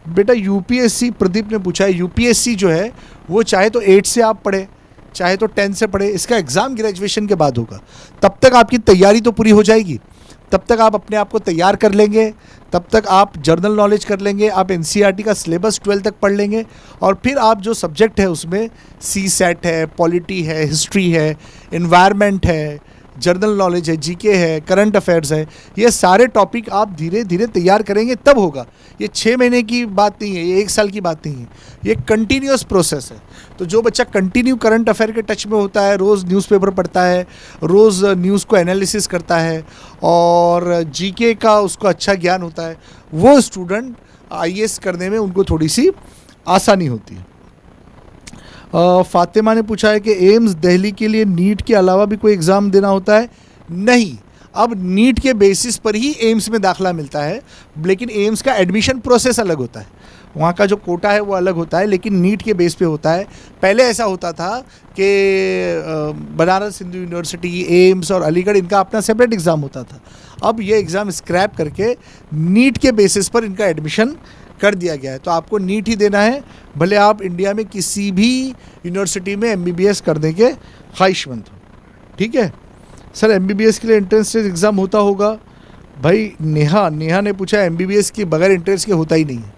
बेटा यूपीएससी, प्रदीप ने पूछा है, यूपीएससी जो है वो चाहे तो 8 से आप पढ़े, चाहे तो 10 से पढ़े, इसका एग्ज़ाम ग्रेजुएशन के बाद होगा। तब तक आपकी तैयारी तो पूरी हो जाएगी, तब तक आप अपने आप को तैयार कर लेंगे, तब तक आप जर्नल नॉलेज कर लेंगे, आप एनसीईआरटी का सिलेबस 12 तक पढ़ लेंगे और फिर आप जो सब्जेक्ट है उसमें सीसेट है, पॉलिटी है, हिस्ट्री है, एनवायरनमेंट है, जर्नल नॉलेज है, जीके है, करंट अफेयर्स है, ये सारे टॉपिक आप धीरे धीरे तैयार करेंगे तब होगा। ये 6 महीने की बात नहीं है, ये 1 साल की बात नहीं है, ये कंटिन्यूअस प्रोसेस है। तो जो बच्चा कंटिन्यू करंट अफेयर के टच में होता है, रोज़ न्यूज़पेपर पढ़ता है, रोज़ न्यूज़ को एनालिसिस करता है और जीके का उसको अच्छा ज्ञान होता है, वो स्टूडेंट आईएएस करने में उनको थोड़ी सी आसानी होती है। फातिमा ने पूछा है कि एम्स दिल्ली के लिए नीट के अलावा भी कोई एग्ज़ाम देना होता है? नहीं, अब नीट के बेसिस पर ही एम्स में दाखला मिलता है, लेकिन एम्स का एडमिशन प्रोसेस अलग होता है, वहाँ का जो कोटा है वो अलग होता है, लेकिन नीट के बेस पे होता है। पहले ऐसा होता था कि बनारस हिंदू यूनिवर्सिटी, एम्स और अलीगढ़ इनका अपना सेपरेट एग्ज़ाम होता था। अब ये एग्ज़ाम स्क्रैप करके नीट के बेसिस पर इनका एडमिशन कर दिया गया है, तो आपको नीट ही देना है, भले आप इंडिया में किसी भी यूनिवर्सिटी में एमबीबीएस करने के ख्वाहिशमंद हो। ठीक है सर, एमबीबीएस के लिए एंट्रेंस एग्ज़ाम होता होगा? भाई नेहा ने पूछा एमबीबीएस के बगैर एंट्रेंस के होता ही नहीं है।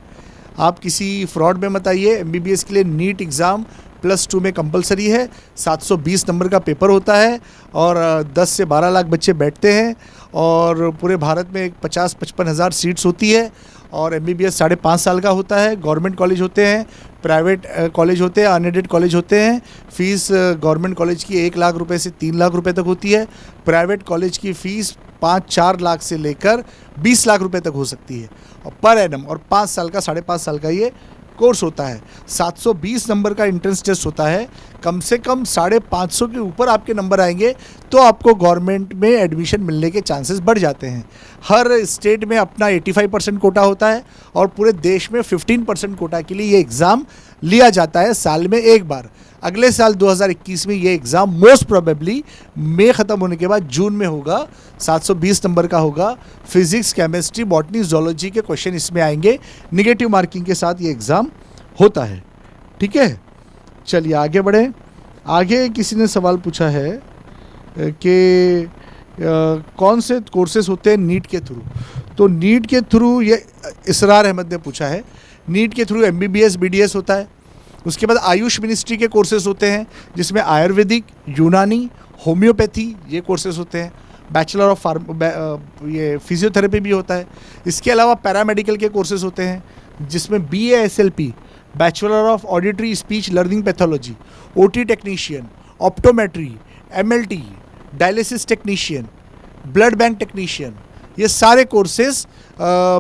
आप किसी फ्रॉड में मत आइए। एमबीबीएस के लिए नीट एग्ज़ाम +2 में कंपलसरी है, 720 नंबर का पेपर होता है और 10 से 12 लाख बच्चे बैठते हैं और पूरे भारत में 50-55 हज़ार सीट्स होती है और एमबीबीएस 5.5 साल का होता है। गवर्नमेंट कॉलेज होते हैं, प्राइवेट कॉलेज होते हैं, अनएडेड कॉलेज होते हैं। फ़ीस गवर्नमेंट कॉलेज की 1 लाख रुपए से 3 लाख रुपए तक होती है। प्राइवेट कॉलेज की फ़ीस 5-4 लाख से लेकर 20 लाख रुपए तक हो सकती है और पर एनम, और 5 साल का 5.5 साल का ये कोर्स होता है। 720 नंबर का एंट्रेंस टेस्ट होता है। कम से कम 550 के ऊपर आपके नंबर आएंगे तो आपको गवर्नमेंट में एडमिशन मिलने के चांसेस बढ़ जाते हैं। हर स्टेट में अपना 85% कोटा होता है और पूरे देश में 15% कोटा के लिए ये एग्ज़ाम लिया जाता है साल में एक बार। अगले साल 2021 में ये एग्ज़ाम मोस्ट प्रोबेबली मई ख़त्म होने के बाद जून में होगा। 720 नंबर का होगा। फिज़िक्स, केमिस्ट्री, बॉटनी, जूलॉजी के क्वेश्चन इसमें आएंगे। निगेटिव मार्किंग के साथ ये एग्ज़ाम होता है। ठीक है, चलिए आगे बढ़ें। आगे किसी ने सवाल पूछा है कि कौन से कोर्सेज होते हैं नीट के थ्रू। तो नीट के थ्रू, ये इसरार अहमद ने पूछा है, नीट के थ्रू एमबीबीएस, बीडीएस होता है। उसके बाद आयुष मिनिस्ट्री के कोर्सेज होते हैं जिसमें आयुर्वेदिक, यूनानी, होम्योपैथी ये कोर्सेज होते हैं। बैचलर ऑफ ये फिजियोथेरेपी भी होता है। इसके अलावा पैरामेडिकल के कोर्सेज होते हैं जिसमें BASLP, bachelor of auditory speech learning pathology, OT technician, optometry, MLT, dialysis technician, blood bank technician, ये सारे कोर्सेज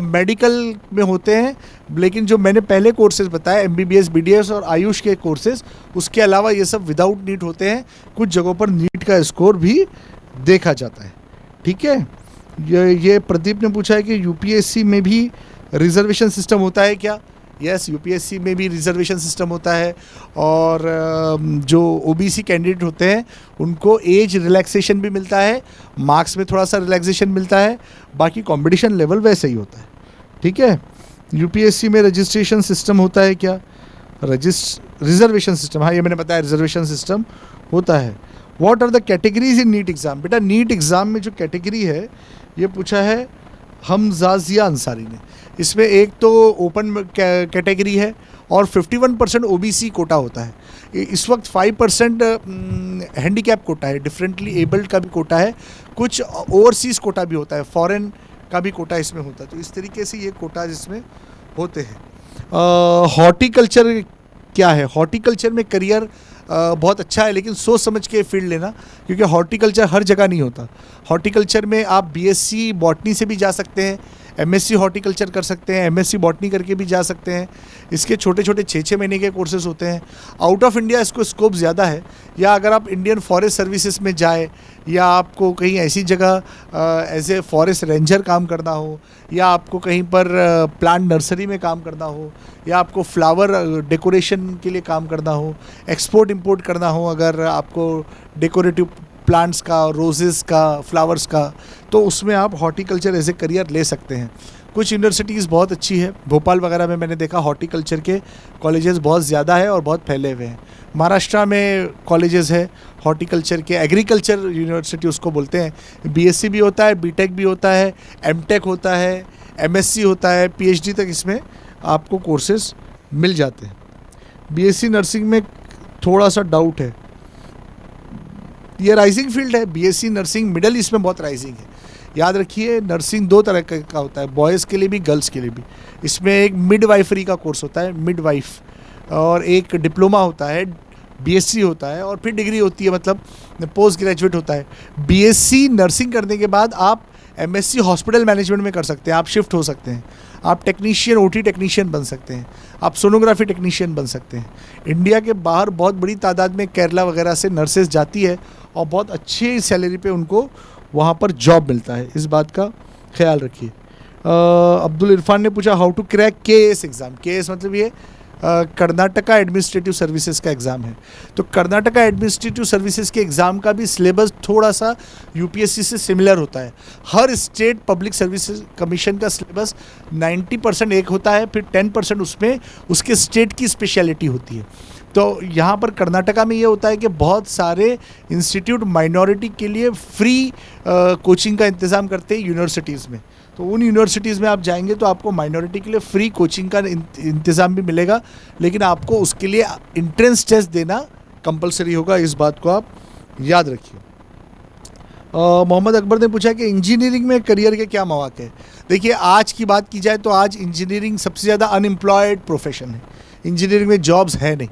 मेडिकल में होते हैं। लेकिन जो मैंने पहले कोर्सेज बताए MBBS, BDS और आयुष के कोर्सेज, उसके अलावा ये सब विदाउट नीट होते हैं। कुछ जगहों पर नीट का स्कोर भी देखा जाता है। ठीक है, ये प्रदीप ने पूछा है कि यूपीएससी में भी रिजर्वेशन सिस्टम होता है क्या? यस, यूपीएससी में भी रिजर्वेशन सिस्टम होता है और जो ओबीसी कैंडिडेट होते हैं उनको एज रिलैक्सेशन भी मिलता है, मार्क्स में थोड़ा सा रिलैक्सेशन मिलता है, बाकी कंपटीशन लेवल वैसे ही होता है। ठीक है, यूपीएससी में रजिस्ट्रेशन सिस्टम होता है क्या? रिजर्वेशन सिस्टम, हाँ ये मैंने बताया, रिजर्वेशन सिस्टम होता है। What are the categories in NEET exam? बेटा नीट एग्ज़ाम में जो कैटेगरी है ये पूछा है हमजाजिया अंसारी ने। इसमें एक तो ओपन कैटेगरी है और 51% ओबीसी कोटा होता है। इस वक्त 5% हैंडीकैप कोटा है, डिफरेंटली एबल्ड का भी कोटा है, कुछ ओवरसीज़ कोटा भी होता है, फॉरेन का भी कोटा इसमें होता है। तो इस तरीके से ये कोटा जिसमें होते हैं। हॉर्टिकल्चर क्या है? हॉर्टिकल्चर में करियर बहुत अच्छा है, लेकिन सोच समझ के फील्ड लेना, क्योंकि हॉर्टिकल्चर हर जगह नहीं होता। हॉर्टिकल्चर में आप बीएससी बॉटनी से भी जा सकते हैं, एमएससी हॉर्टिकल्चर कर सकते हैं, एमएससी बॉटनी करके भी जा सकते हैं। इसके छोटे छोटे 6-6 महीने के कोर्सेज होते हैं। आउट ऑफ इंडिया इसको स्कोप ज़्यादा है, या अगर आप इंडियन फॉरेस्ट सर्विसेज में जाए, या आपको कहीं ऐसी जगह एज ए फॉरेस्ट रेंजर काम करना हो, या आपको कहीं पर प्लांट नर्सरी में काम करना हो, या आपको फ्लावर डेकोरेशन के लिए काम करना हो, एक्सपोर्ट इंपोर्ट करना हो, अगर आपको डेकोरेटिव प्लांट्स का, रोजेस का, फ्लावर्स का, तो उसमें आप हॉर्टिकल्चर एज ए करियर ले सकते हैं। कुछ यूनिवर्सिटीज़ बहुत अच्छी है, भोपाल वगैरह में मैंने देखा हॉर्टिकल्चर के कॉलेजेस बहुत ज़्यादा है और बहुत फैले हुए हैं। महाराष्ट्र में कॉलेजेस है हॉर्टिकल्चर के, एग्रीकल्चर यूनिवर्सिटी उसको बोलते हैं। बीएससी भी होता है, बीटेक भी होता है, एमटेक होता है, एमएससी होता है, पीएचडी तक इसमें आपको कोर्सेज मिल जाते हैं। बीएससी नर्सिंग में थोड़ा सा डाउट है, ये राइजिंग फील्ड है। बीएससी नर्सिंग मिडल ईस्ट में बहुत राइजिंग है। याद रखिए, नर्सिंग 2 तरह का होता है, बॉयज़ के लिए भी, गर्ल्स के लिए भी। इसमें एक मिडवाइफरी का कोर्स होता है, मिडवाइफ, और एक डिप्लोमा होता है, बीएससी होता है, और फिर डिग्री होती है, मतलब पोस्ट ग्रेजुएट होता है। बीएससी नर्सिंग करने के बाद आप एमएससी हॉस्पिटल मैनेजमेंट में कर सकते हैं, आप शिफ्ट हो सकते हैं, आप टेक्नीशियन, ओटी टेक्नीशियन बन सकते हैं, आप सोनोग्राफी टेक्नीशियन बन सकते हैं। इंडिया के बाहर बहुत बड़ी तादाद में केरला वगैरह से नर्सेज जाती है और बहुत अच्छी सैलरी पे उनको वहाँ पर जॉब मिलता है, इस बात का ख्याल रखिए। अब्दुल इरफान ने पूछा how to crack KAS exam. KAS मतलब ये कर्नाटका एडमिनिस्ट्रेटिव सर्विसेज का एग्ज़ाम है। तो कर्नाटका एडमिनिस्ट्रेटिव सर्विसेज के एग्ज़ाम का भी सिलेबस थोड़ा सा यूपीएससी से सिमिलर होता है। हर स्टेट पब्लिक सर्विसेज कमीशन का सिलेबस 90% एक होता है, फिर 10% उसमें उसके स्टेट की स्पेशलिटी होती है। तो यहाँ पर कर्नाटका में ये होता है कि बहुत सारे इंस्टीट्यूट माइनॉरिटी के लिए फ्री कोचिंग का इंतज़ाम करते हैं यूनिवर्सिटीज़ में। तो उन यूनिवर्सिटीज़ में आप जाएंगे तो आपको माइनॉरिटी के लिए फ्री कोचिंग का इंतज़ाम भी मिलेगा, लेकिन आपको उसके लिए एंट्रेंस टेस्ट देना कंपलसरी होगा, इस बात को आप याद रखिए। मोहम्मद अकबर ने पूछा कि इंजीनियरिंग में करियर के क्या मौके हैं। देखिए, आज की बात की जाए तो आज इंजीनियरिंग सबसे ज़्यादा अनएम्प्लॉयड प्रोफेशन है। इंजीनियरिंग में जॉब्स है नहीं।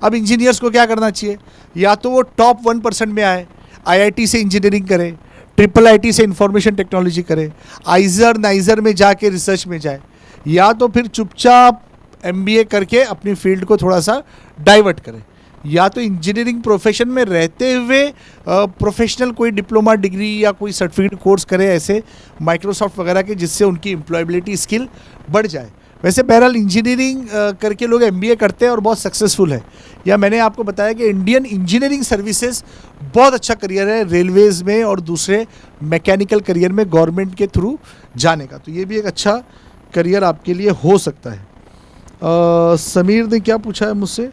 अब इंजीनियर्स को क्या करना चाहिए, या तो वो टॉप 1% में आए, आईआईटी से इंजीनियरिंग करे, ट्रिपल आईटी से इंफॉर्मेशन टेक्नोलॉजी करे, आइजर नाइजर में जाके रिसर्च में जाए, या तो फिर चुपचाप एमबीए करके अपनी फील्ड को थोड़ा सा डाइवर्ट करे, या तो इंजीनियरिंग प्रोफेशन में रहते हुए प्रोफेशनल कोई डिप्लोमा डिग्री या कोई सर्टिफिकेट कोर्स करे, ऐसे माइक्रोसॉफ्ट वगैरह के, जिससे उनकी एम्प्लॉयबिलिटी स्किल बढ़ जाए। वैसे बहरहाल इंजीनियरिंग करके लोग एमबीए करते हैं और बहुत सक्सेसफुल है। या मैंने आपको बताया कि इंडियन इंजीनियरिंग सर्विसेज बहुत अच्छा करियर है रेलवेज़ में और दूसरे मैकेनिकल करियर में गवर्नमेंट के थ्रू जाने का, तो ये भी एक अच्छा करियर आपके लिए हो सकता है। समीर ने क्या पूछा है मुझसे,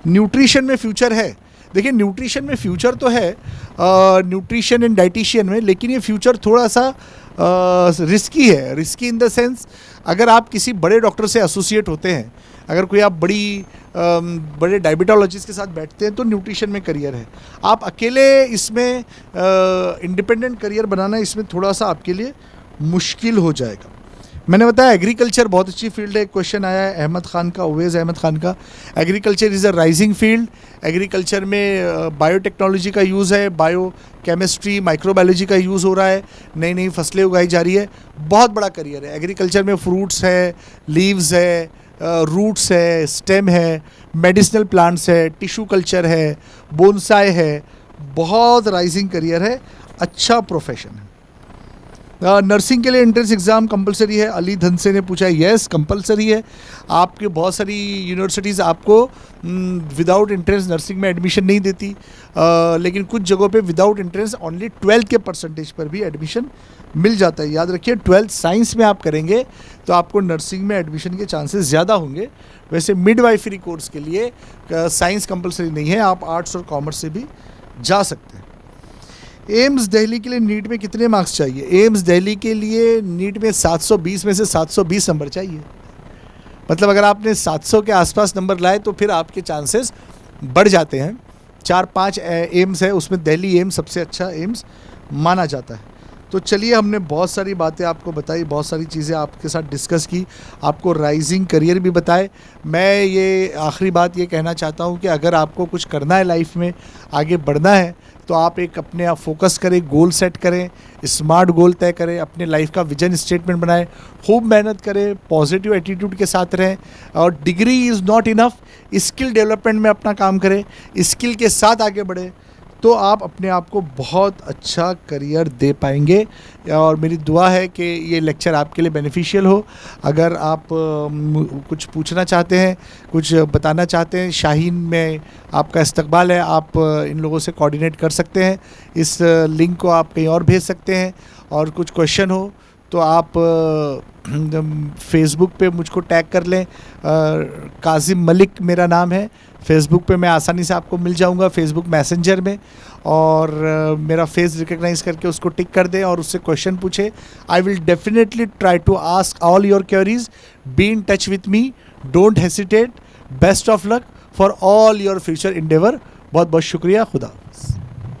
न्यूट्रिशन में फ्यूचर है। देखिए, न्यूट्रिशन में फ्यूचर तो है, न्यूट्रिशन एंड डाइटिशियन में, लेकिन ये फ्यूचर थोड़ा सा रिस्की है। रिस्की इन द सेंस, अगर आप किसी बड़े डॉक्टर से एसोसिएट होते हैं, अगर कोई आप बड़े डायबिटोलॉजिस्ट के साथ बैठते हैं, तो न्यूट्रिशन में करियर है। आप अकेले इसमें इंडिपेंडेंट करियर बनाना इसमें थोड़ा सा आपके लिए मुश्किल हो जाएगा। मैंने बताया एग्रीकल्चर बहुत अच्छी फील्ड है। क्वेश्चन आया है अहमद खान का, उवैस अहमद खान का। Agriculture is a rising field. Agriculture में बायोटेक्नोलॉजी का यूज़ है, बायो केमिस्ट्री, माइक्रोबायोलॉजी का यूज़ हो रहा है, नई नई फसलें उगाई जा रही है। बहुत बड़ा करियर है एग्रीकल्चर में। फ्रूट्स है, लीव्स है, रूट्स है, स्टेम है, मेडिसिनल प्लांट्स है, टिश्यू कल्चर है, बोनसाई है। बहुत राइजिंग करियर है, अच्छा प्रोफेशन है। नर्सिंग के लिए एंट्रेंस एग्ज़ाम कंपलसरी है। अली धनसे ने पूछा, येस कंपलसरी है। आपके बहुत सारी यूनिवर्सिटीज़ आपको विदाउट एंट्रेंस नर्सिंग में एडमिशन नहीं देती, लेकिन कुछ जगहों पे विदाउट एंट्रेंस ओनली 12th के परसेंटेज पर भी एडमिशन मिल जाता है। याद रखिए, 12th साइंस में आप करेंगे तो आपको नर्सिंग में एडमिशन के चांसेस ज़्यादा होंगे। वैसे मिडवाइफरी कोर्स के लिए साइंस कंपलसरी नहीं है, आप आर्ट्स और कॉमर्स से भी जा सकते हैं। एम्स दिल्ली के लिए नीट में कितने मार्क्स चाहिए? एम्स दिल्ली के लिए नीट में 720 में से 720 नंबर चाहिए। मतलब अगर आपने 700 के आसपास नंबर लाए तो फिर आपके चांसेस बढ़ जाते हैं। 4-5 एम्स है, उसमें दिल्ली एम्स सबसे अच्छा एम्स माना जाता है। तो चलिए, हमने बहुत सारी बातें आपको बताई, बहुत सारी चीज़ें आपके साथ डिस्कस की, आपको राइजिंग करियर भी बताए। मैं ये आखिरी बात ये कहना चाहता हूँ कि अगर आपको कुछ करना है लाइफ में, आगे बढ़ना है, तो आप एक अपने आप फोकस करें, गोल सेट करें, स्मार्ट गोल तय करें, अपने लाइफ का विजन स्टेटमेंट बनाएं, खूब मेहनत करें, पॉजिटिव एटीट्यूड के साथ रहें। और degree is not enough, skill development में अपना काम करें, स्किल के साथ आगे बढ़ें, तो आप अपने आप को बहुत अच्छा करियर दे पाएंगे। और मेरी दुआ है कि ये लेक्चर आपके लिए बेनिफिशियल हो। अगर आप कुछ पूछना चाहते हैं, कुछ बताना चाहते हैं, शाहीन में आपका इस्तकबाल है, आप इन लोगों से कोऑर्डिनेट कर सकते हैं। इस लिंक को आप कहीं और भेज सकते हैं। और कुछ क्वेश्चन हो तो आप फेसबुक पे मुझको टैग कर लें, काजिम मलिक मेरा नाम है। फेसबुक पे मैं आसानी से आपको मिल जाऊंगा, फेसबुक मैसेंजर में। और मेरा फेस रिकग्नाइज करके उसको टिक कर दें और उससे क्वेश्चन पूछे। I will definitely try to ask all your queries. Be in touch with me, don't hesitate. Best of luck for all your future endeavour. बहुत बहुत शुक्रिया। खुदा।